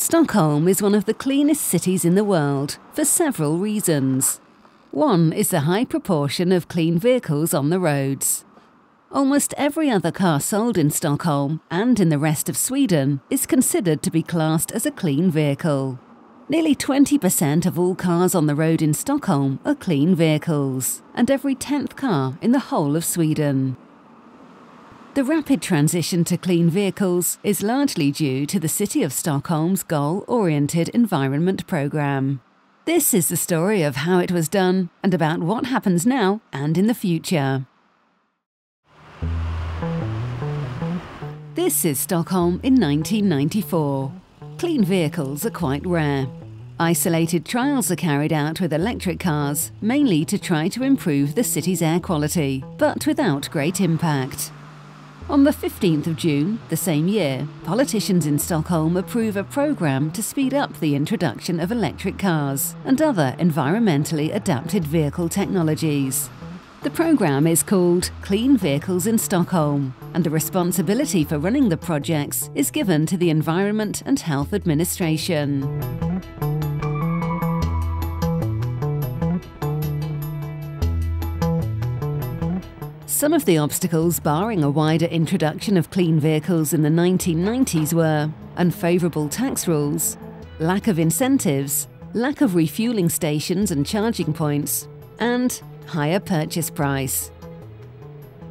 Stockholm is one of the cleanest cities in the world for several reasons. One is the high proportion of clean vehicles on the roads. Almost every other car sold in Stockholm and in the rest of Sweden is considered to be classed as a clean vehicle. Nearly 20% of all cars on the road in Stockholm are clean vehicles, and every 10th car in the whole of Sweden. The rapid transition to clean vehicles is largely due to the City of Stockholm's goal-oriented environment programme. This is the story of how it was done and about what happens now and in the future. This is Stockholm in 1994. Clean vehicles are quite rare. Isolated trials are carried out with electric cars, mainly to try to improve the city's air quality, but without great impact. On the 15th of June, the same year, politicians in Stockholm approve a programme to speed up the introduction of electric cars and other environmentally adapted vehicle technologies. The programme is called Clean Vehicles in Stockholm, and the responsibility for running the projects is given to the Environment and Health Administration. Some of the obstacles barring a wider introduction of clean vehicles in the 1990s were unfavourable tax rules, lack of incentives, lack of refuelling stations and charging points, and higher purchase price.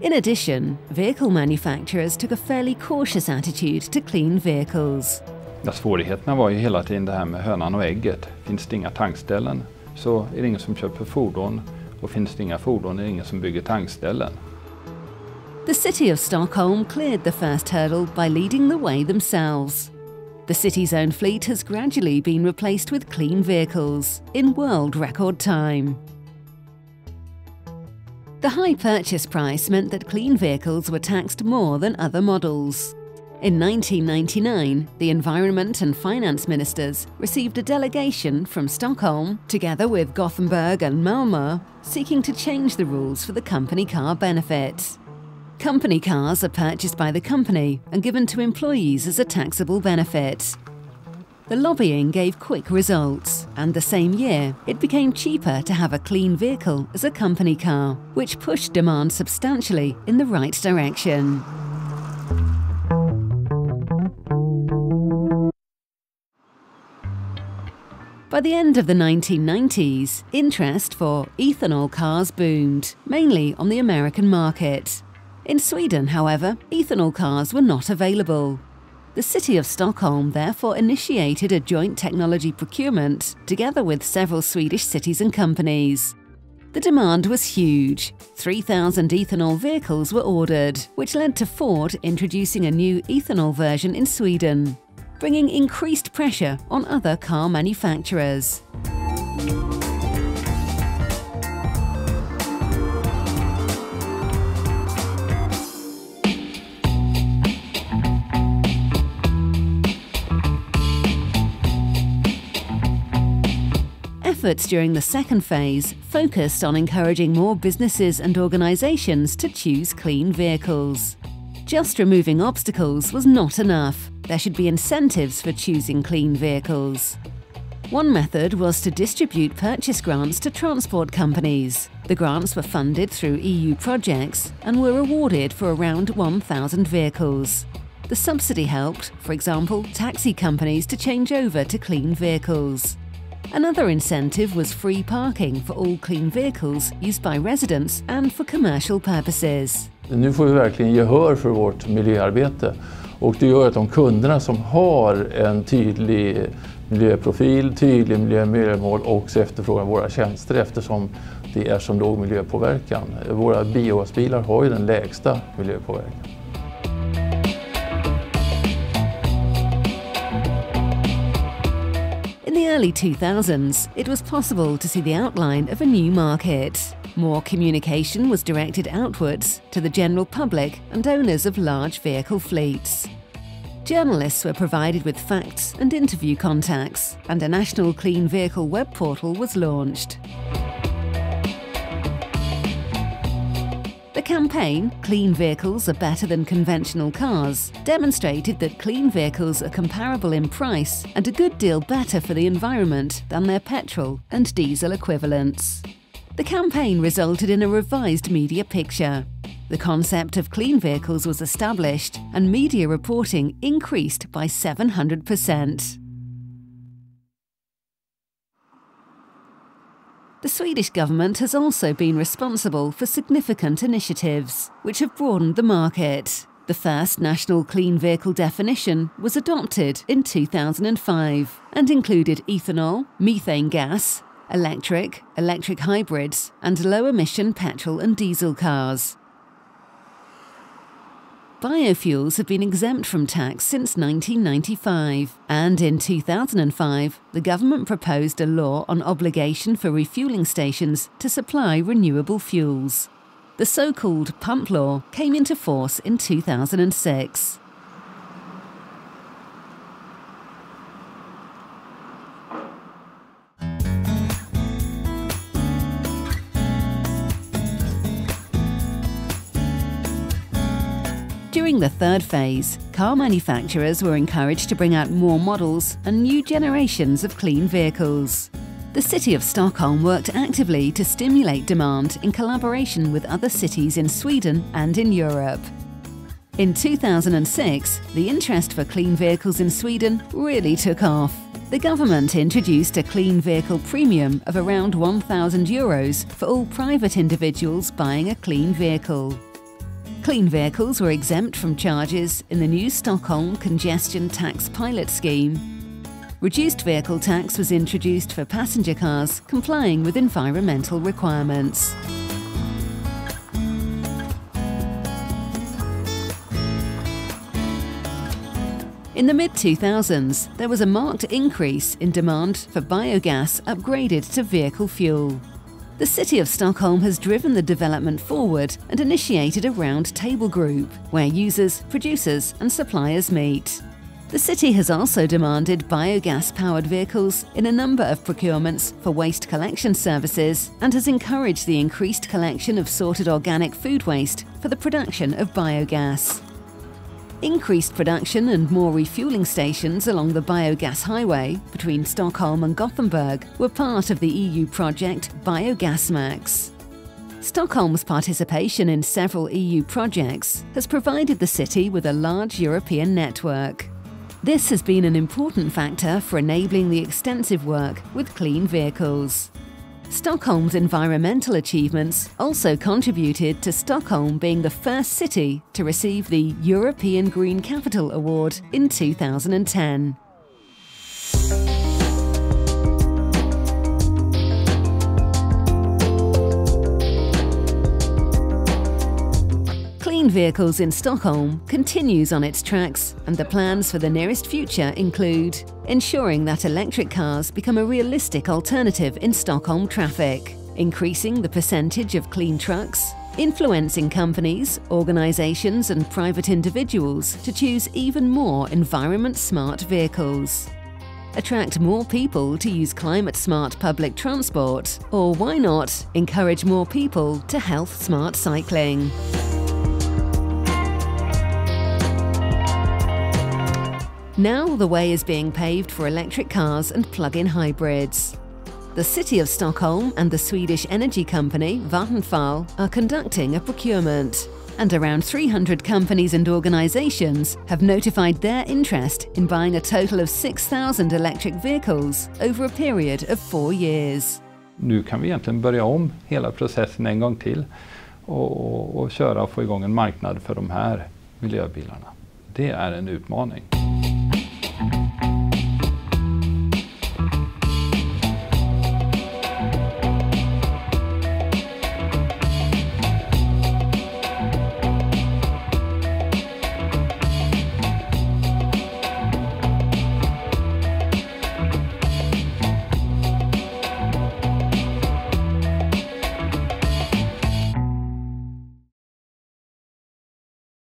In addition, vehicle manufacturers took a fairly cautious attitude to clean vehicles. Ja, svårigheterna var ju hela tiden det här med hönan och ägget. Finns det inga tankställen så är det ingen som köper fordon, och finns det inga fordon är det ingen som bygger tankställen. The City of Stockholm cleared the first hurdle by leading the way themselves. The city's own fleet has gradually been replaced with clean vehicles in world record time. The high purchase price meant that clean vehicles were taxed more than other models. In 1999, the Environment and Finance Ministers received a delegation from Stockholm, together with Gothenburg and Malmö, seeking to change the rules for the company car benefit. Company cars are purchased by the company and given to employees as a taxable benefit. The lobbying gave quick results, and the same year, it became cheaper to have a clean vehicle as a company car, which pushed demand substantially in the right direction. By the end of the 1990s, interest for ethanol cars boomed, mainly on the American market. In Sweden, however, ethanol cars were not available. The City of Stockholm therefore initiated a joint technology procurement together with several Swedish cities and companies. The demand was huge. 3,000 ethanol vehicles were ordered, which led to Ford introducing a new ethanol version in Sweden, bringing increased pressure on other car manufacturers. Efforts during the second phase focused on encouraging more businesses and organizations to choose clean vehicles. Just removing obstacles was not enough. There should be incentives for choosing clean vehicles. One method was to distribute purchase grants to transport companies. The grants were funded through EU projects and were awarded for around 1,000 vehicles. The subsidy helped, for example, taxi companies to change over to clean vehicles. Another incentive was free parking for all clean vehicles used by residents and for commercial purposes. Nu får vi verkligen gehör för vårt miljöarbete, och det gör att de kunderna som har en tydlig miljöprofil, tydlig miljömål också efterfrågar våra tjänster eftersom det är som låg miljöpåverkan. Våra biogasbilar har ju den lägsta miljöpåverkan. In the early 2000s, it was possible to see the outline of a new market. More communication was directed outwards to the general public and owners of large vehicle fleets. Journalists were provided with facts and interview contacts, and a national clean vehicle web portal was launched. The The campaign, Clean Vehicles Are Better Than Conventional Cars, demonstrated that clean vehicles are comparable in price and a good deal better for the environment than their petrol and diesel equivalents. The campaign resulted in a revised media picture. The concept of clean vehicles was established and media reporting increased by 700%. The Swedish government has also been responsible for significant initiatives, which have broadened the market. The first national clean vehicle definition was adopted in 2005 and included ethanol, methane gas, electric hybrids, and low-emission petrol and diesel cars. Biofuels have been exempt from tax since 1995, and in 2005, the government proposed a law on obligation for refuelling stations to supply renewable fuels. The so-called pump law came into force in 2006. During the third phase, car manufacturers were encouraged to bring out more models and new generations of clean vehicles. The city of Stockholm worked actively to stimulate demand in collaboration with other cities in Sweden and in Europe. In 2006, the interest for clean vehicles in Sweden really took off. The government introduced a clean vehicle premium of around €1,000 for all private individuals buying a clean vehicle. Clean vehicles were exempt from charges in the new Stockholm Congestion Tax Pilot Scheme. Reduced vehicle tax was introduced for passenger cars complying with environmental requirements. In the mid-2000s, there was a marked increase in demand for biogas upgraded to vehicle fuel. The City of Stockholm has driven the development forward and initiated a round-table group where users, producers and suppliers meet. The city has also demanded biogas-powered vehicles in a number of procurements for waste collection services and has encouraged the increased collection of sorted organic food waste for the production of biogas. Increased production and more refuelling stations along the biogas highway between Stockholm and Gothenburg were part of the EU project Biogasmax. Stockholm's participation in several EU projects has provided the city with a large European network. This has been an important factor for enabling the extensive work with clean vehicles. Stockholm's environmental achievements also contributed to Stockholm being the first city to receive the European Green Capital Award in 2010. Clean vehicles in Stockholm continues on its tracks, and the plans for the nearest future include ensuring that electric cars become a realistic alternative in Stockholm traffic, increasing the percentage of clean trucks, influencing companies, organizations and private individuals to choose even more environment-smart vehicles, attract more people to use climate-smart public transport, or why not, encourage more people to health-smart cycling. Now the way is being paved for electric cars and plug-in hybrids. The City of Stockholm and the Swedish energy company Vattenfall are conducting a procurement, and around 300 companies and organizations have notified their interest in buying a total of 6,000 electric vehicles over a period of 4 years. Nu kan vi egentligen börja om hela processen en gång till och köra och få igång en marknad för de här miljöbilarna. Det är en utmaning.